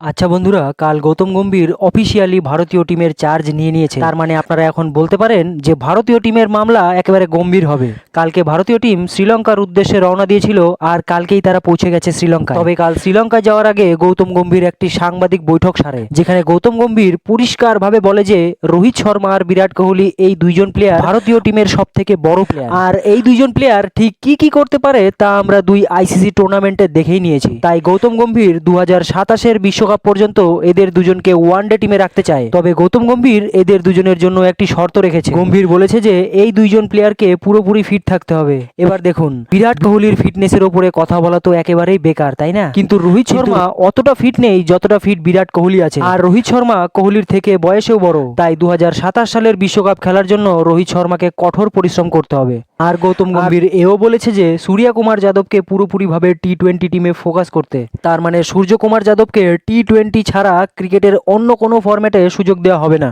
আচ্ছা বন্ধুরা, কাল গৌতম গম্ভীর অফিসিয়ালি ভারতীয় টিমের চার্জ নিয়ে নিয়েছে। তার মানে আপনারা এখন বলতে পারেন যে ভারতীয় টিমের মামলা একেবারে গম্ভীর হবে। কালকে ভারতীয় টিম শ্রীলঙ্কার উদ্দেশ্যে রওনা দিয়েছিল আর কালকেই তারা পৌঁছে গেছে শ্রীলঙ্কা। তবে কাল শ্রীলঙ্কায় যাওয়ার আগে গৌতম গম্ভীর একটি সাংবাদিক বৈঠক সারে, যেখানে গৌতম গম্ভীর পরিষ্কারভাবে বলে যে রোহিত শর্মা আর বিরাট কোহলি এই দুইজন প্লেয়ার ভারতীয় টিমের সব থেকে বড় প্লেয়ার, আর এই দুইজন প্লেয়ার ঠিক কি কি করতে পারে তা আমরা দুই আইসিসি টুর্নামেন্টে দেখেই নিয়েছি। তাই গৌতম গম্ভীর 2027-এর বিশ্বকাপ পর্যন্ত এদের দুজনকে ওয়ানডে টিমে রাখতে চায়। তবে গৌতম গম্ভীর এদের দুজনের জন্য একটি শর্ত রেখেছে। গম্ভীর বলেছে যে এই দুইজন প্লেয়ারকে পুরোপুরি ফিট থাকতে হবে। এবার দেখুন, বিরাট কোহলির ফিটনেসের উপরে কথা বলা তো একেবারেই বেকার, তাই না? কিন্তু রোহিত শর্মা অতটা ফিট নেই যতটা ফিট বিরাট কোহলি আছে, আর রোহিত শর্মা কোহলির থেকে বয়সেও বড়। তাই 2027 সালের বিশ্বকাপ খেলার জন্য রোহিত শর্মাকে কঠোর পরিশ্রম করতে হবে। আর গৌতম গম্ভীর এও বলেছে যে সূর্য কুমার যাদবকে পুরোপুরিভাবে টি-20 টিমে ফোকাস করতে। তার মানে সূর্য কুমার যাদবকে টি-20 ছাড়া ক্রিকেটের অন্য কোনো ফরম্যাটে সুযোগ দেওয়া হবে না।